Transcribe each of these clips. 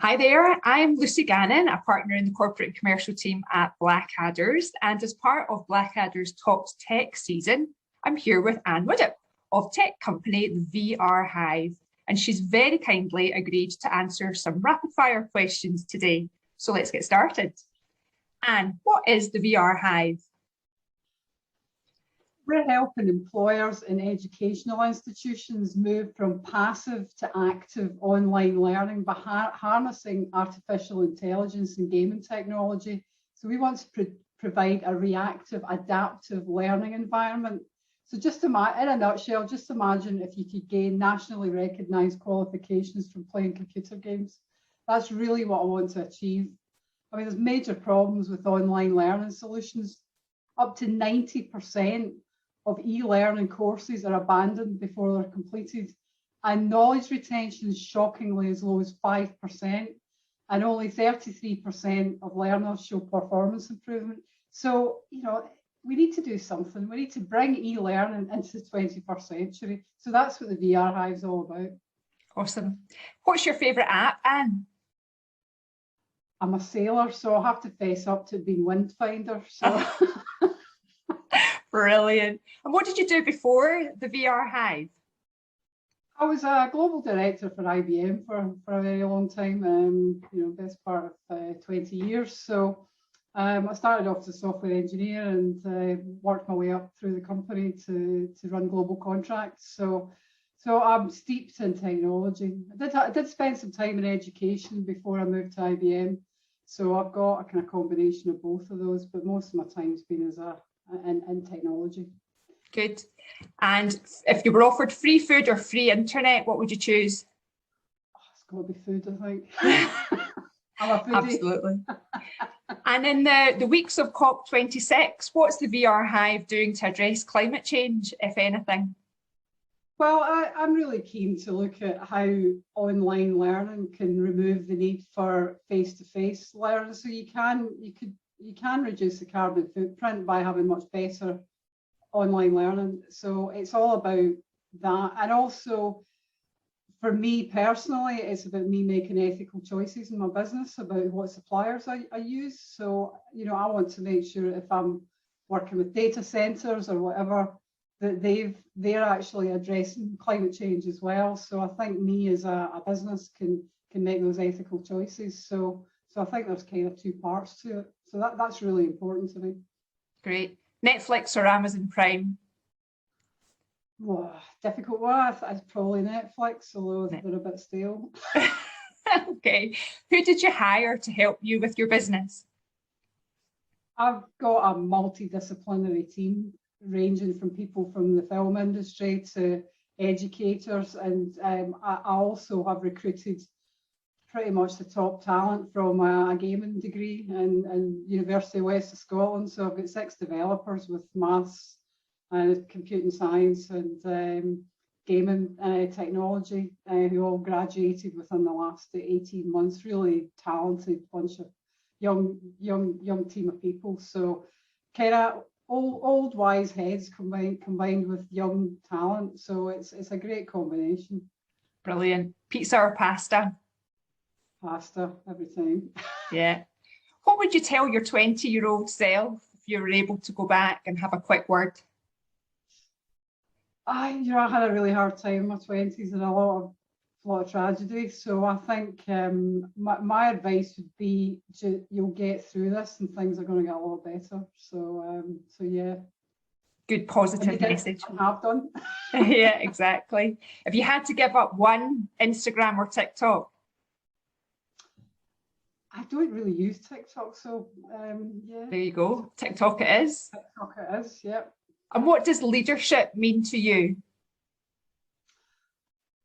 Hi there, I'm Lucy Gannon, a partner in the corporate and commercial team at Blackadders. And as part of Blackadders' Top Tech season, I'm here with Widdop of tech company the VRHive. And she's very kindly agreed to answer some rapid fire questions today. So let's get started. Anne, what is the VRHive? We're helping employers and educational institutions move from passive to active online learning by harnessing artificial intelligence and gaming technology. So we want to provide a reactive, adaptive learning environment. So just in a nutshell, just imagine if you could gain nationally recognised qualifications from playing computer games. That's really what I want to achieve. I mean, there's major problems with online learning solutions. Up to 90% of e-learning courses are abandoned before they're completed, and knowledge retention is shockingly as low as 5%, and only 33% of learners show performance improvement. So, you know, we need to do something. We need to bring e-learning into the 21st century. So that's what the VRHive is all about. Awesome. What's your favourite app, Anne? I'm a sailor, so I'll have to face up to being Windfinder. So. Brilliant. And what did you do before the VRHive? I was a global director for IBM for a very long time, you know, best part of 20 years. So I started off as a software engineer and worked my way up through the company to run global contracts. So I'm steeped in technology. I did spend some time in education before I moved to IBM. So I've got a kind of combination of both of those, but most of my time's been as in technology. Good. And if you were offered free food or free internet, what would you choose? Oh, it's got to be food, I think. I'm a foodie. Absolutely. And in the weeks of COP26, what's the VRHive doing to address climate change, if anything? Well, I'm really keen to look at how online learning can remove the need for face-to-face learning. So you can reduce the carbon footprint by having much better online learning. So it's all about that. And also, for me personally, it's about me making ethical choices in my business about what suppliers I use. So, you know, I want to make sure if I'm working with data centers or whatever, that they're actually addressing climate change as well. So I think me as a business can make those ethical choices. So I think there's kind of two parts to it. So that's really important to me. Great. Netflix or Amazon Prime? Well, difficult one. It's probably Netflix, although they're a bit stale. Okay. Who did you hire to help you with your business? I've got a multidisciplinary team ranging from people from the film industry to educators, and I also have recruited pretty much the top talent from a gaming degree in University of West of Scotland. So I've got 6 developers with maths and computing science and gaming technology who all graduated within the last 18 months. Really talented bunch of young team of people. So kind of old wise heads combined with young talent. So it's a great combination. Brilliant. Pizza or pasta? Pasta every time. Yeah. What would you tell your 20-year-old self if you were able to go back and have a quick word? I had a really hard time in my 20s and a lot of tragedy. So I think my advice would be you'll get through this and things are going to get a lot better. So yeah. Good positive message. I have done. Yeah, exactly. If you had to give up one, Instagram or TikTok? I don't really use TikTok, so yeah. There you go. TikTok it is. TikTok it is, yeah. And what does leadership mean to you?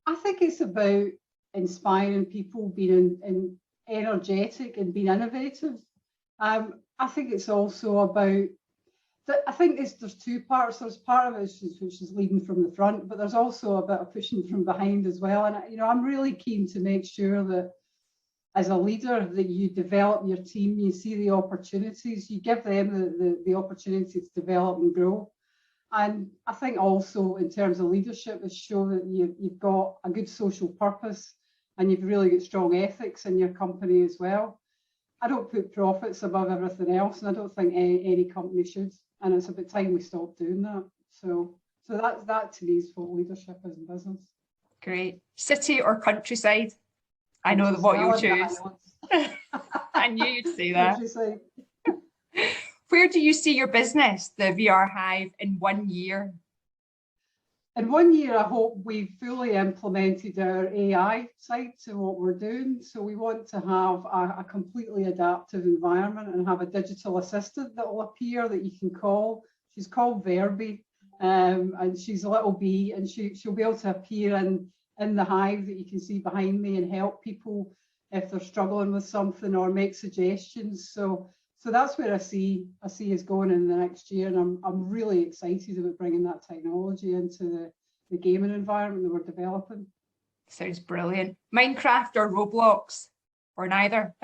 I think it's about inspiring people, being energetic and being innovative. I think it's also about, I think there's 2 parts. There's part of it which is leading from the front, but there's also a bit of pushing from behind as well. And you know, I'm really keen to make sure that as a leader that you develop your team, you see the opportunities, you give them the opportunity to develop and grow. And I think also in terms of leadership is show that you've got a good social purpose and you've really got strong ethics in your company as well. I don't put profits above everything else, and I don't think any company should. And it's about time we stop doing that. So that to me is what leadership is in business. Great. City or countryside? I know what you'll choose. I knew you'd say that. Countryside. Where do you see your business, the VR Hive, in 1 year? In 1 year, I hope we've fully implemented our AI side to what we're doing. So we want to have a completely adaptive environment and have a digital assistant that will appear that you can call. She's called Verbi, and she's a little bee, and she'll be able to appear in the hive that you can see behind me and help people if they're struggling with something or make suggestions. So that's where I see us going in the next year, and I'm really excited about bringing that technology into the gaming environment that we're developing. Sounds brilliant. Minecraft or Roblox, or neither?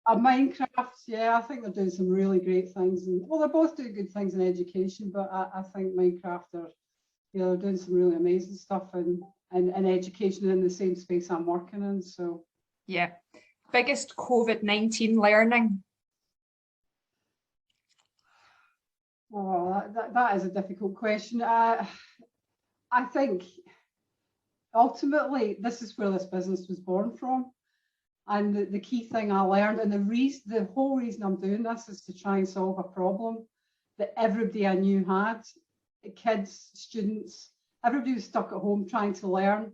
Minecraft, yeah, I think they're doing some really great things, and well, they're both doing good things in education, but I think Minecraft they're doing some really amazing stuff in education in the same space I'm working in. So yeah, biggest COVID-19 learning. Oh, that is a difficult question. I think ultimately this is where this business was born from, and the key thing I learned, and the whole reason I'm doing this is to try and solve a problem that everybody I knew had, kids, students, everybody was stuck at home trying to learn.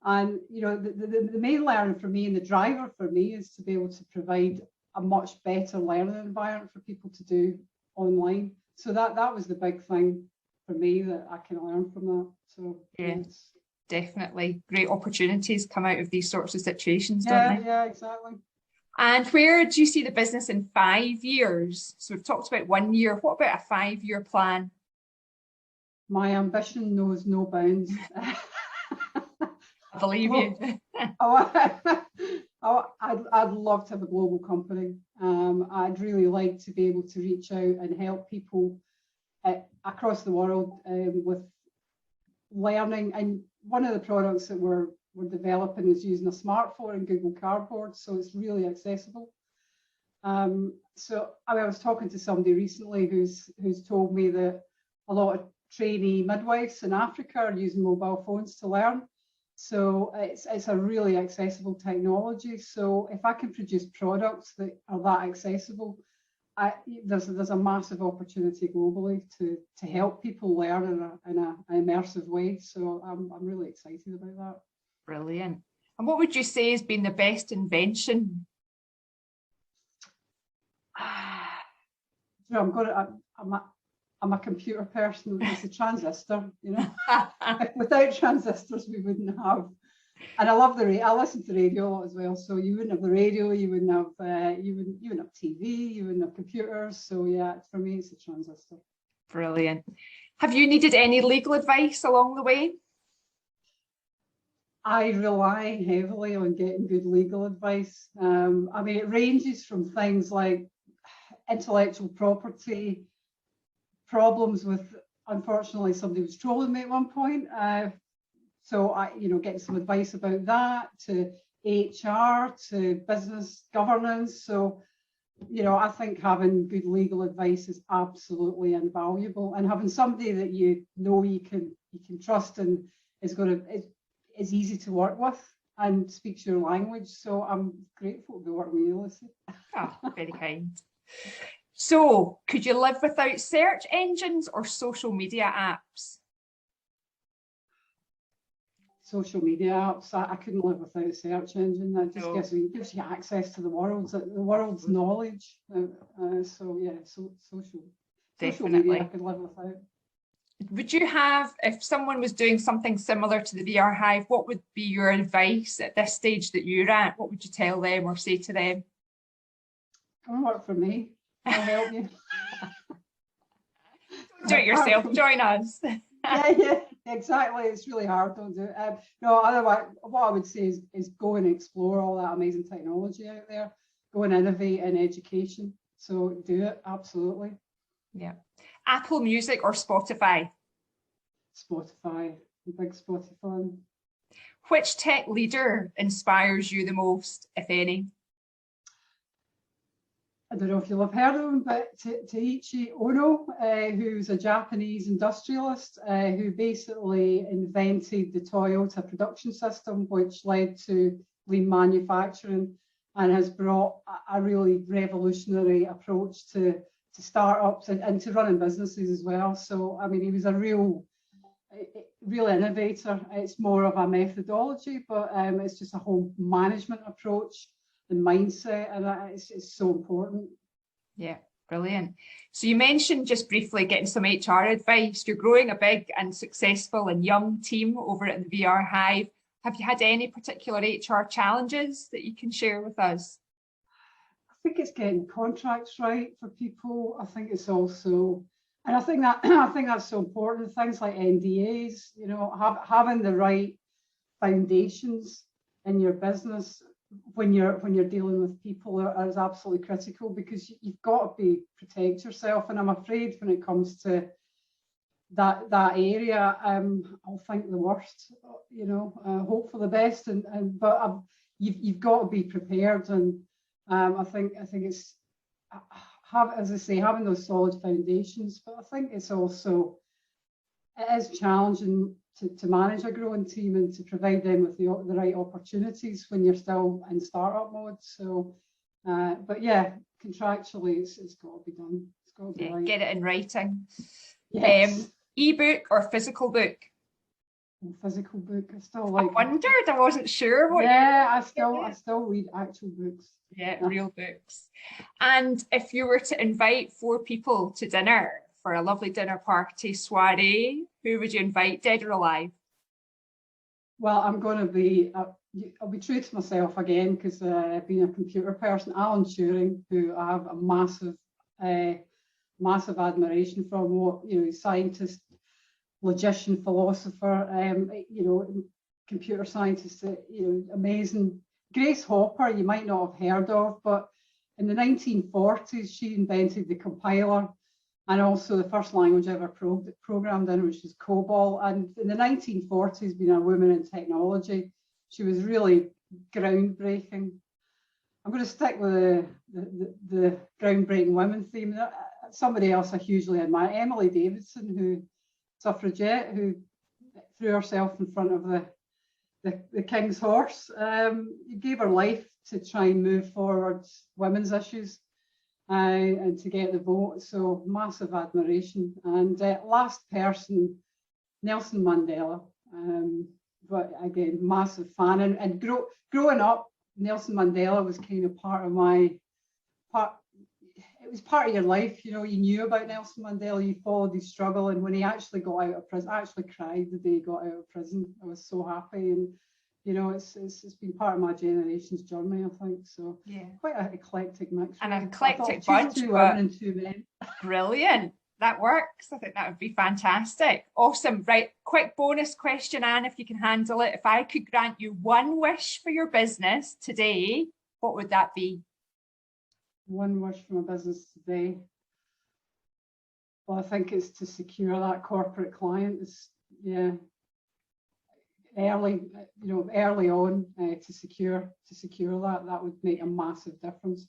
And you know, the main learning for me and the driver for me is to be able to provide a much better learning environment for people to do online. So that was the big thing for me that I can learn from that. So yes, definitely great opportunities come out of these sorts of situations, don't they? Yeah, exactly. And where do you see the business in 5 years? So we've talked about 1 year. What about a 5-year plan? My ambition knows no bounds. I believe you. I'd love to have a global company. I'd really like to be able to reach out and help people across the world with learning. And one of the products that we're developing is using a smartphone and Google Cardboard, so it's really accessible. So I was talking to somebody recently who's told me that a lot of trainee midwives in Africa are using mobile phones to learn. So it's a really accessible technology. So if I can produce products that are that accessible, there's a massive opportunity globally to help people learn in an immersive way. So I'm really excited about that. Brilliant. And what would you say has been the best invention? I'm a computer person. It's a transistor, you know. Without transistors, we wouldn't have. And I love I listen to radio a lot as well. So you wouldn't have the radio, you wouldn't have you wouldn't have TV, you wouldn't have computers. So yeah, for me, it's a transistor. Brilliant. Have you needed any legal advice along the way? I rely heavily on getting good legal advice. I mean, it ranges from things like intellectual property, problems with, unfortunately, somebody was trolling me at one point. So I, getting some advice about that, to HR, to business governance. So, I think having good legal advice is absolutely invaluable, and having somebody that you can trust and is easy to work with and speaks your language. So I'm grateful to work with you, Lucy. Oh, very kind. So, could you live without search engines or social media apps? Social media apps. I couldn't live without a search engine. That just gives you access to the world's knowledge. So yeah, social media I could live without. Would you have, if someone was doing something similar to the VR Hive, what would be your advice at this stage that you're at? What would you tell them or say to them? Come work for me. I'll help you. Do it yourself. Join us. yeah, exactly. It's really hard. Don't do it. No, otherwise, what I would say is go and explore all that amazing technology out there. Go and innovate in education. So do it, absolutely. Yeah. Apple Music or Spotify? Spotify. I'm a big Spotify. Which tech leader inspires you the most, if any? I don't know if you'll have heard of him, but Taiichi Ono, who's a Japanese industrialist who basically invented the Toyota production system, which led to lean manufacturing and has brought a really revolutionary approach to startups and to running businesses as well. So, I mean, he was a real innovator. It's more of a methodology, but it's just a whole management approach and mindset, and it's so important. Yeah, brilliant. So you mentioned just briefly getting some HR advice. You're growing a big and successful and young team over at the VRHive. Have you had any particular HR challenges that you can share with us? I think it's getting contracts right for people. I think it's also, and I think that's so important. Things like NDAs, you know, having the right foundations in your business when you're dealing with people is absolutely critical, because you've got to protect yourself. And I'm afraid when it comes to that area, I'll think the worst, you know, hope for the best, but you've got to be prepared. And I think it's as I say, having those solid foundations. But I think it is challenging to manage a growing team and to provide them with the right opportunities when you're still in startup mode. So, but yeah, contractually, it's got to be done. It's got to be right. Get it in writing. Yes. Ebook or physical book? Physical book. I still like. I wondered. I wasn't sure. I still read actual books. Yeah, real books. And if you were to invite 4 people to dinner for a lovely dinner party soiree, who would you invite, dead or alive? Well, I'm going to be, I'll be true to myself again, because being a computer person, Alan Turing, who I have a massive admiration from, you know, scientist, logician, philosopher, you know, computer scientist, you know, amazing. Grace Hopper, you might not have heard of, but in the 1940s, she invented the compiler, and also the first language ever programmed in, which is COBOL. And in the 1940s, being a woman in technology, she was really groundbreaking. I'm going to stick with the groundbreaking women theme. Somebody else I hugely admire, Emily Davidson, who suffragette, who threw herself in front of the King's horse. Gave her life to try and move forward women's issues. And to get the vote, so massive admiration. And last person, Nelson Mandela, but again, massive fan. And growing up, Nelson Mandela was kind of part of it was part of your life, you know. You knew about Nelson Mandela, you followed his struggle, and when he actually got out of prison, I actually cried the day he got out of prison. I was so happy, and you know, it's been part of my generation's journey, I think. So yeah, quite an eclectic mix. An eclectic bunch. 2 women and 2 men. Brilliant. That works. I think that would be fantastic. Awesome. Right. Quick bonus question, Anne, if you can handle it. If I could grant you one wish for your business today, what would that be? One wish for my business today. Well, I think it's to secure that corporate client. Early on, to secure that would make a massive difference.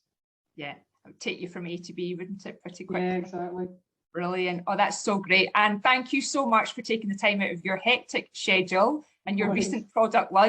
Yeah, it would take you from A to B, wouldn't it, pretty quickly? Yeah, exactly. Brilliant. Oh, that's so great. And thank you so much for taking the time out of your hectic schedule and your recent product launch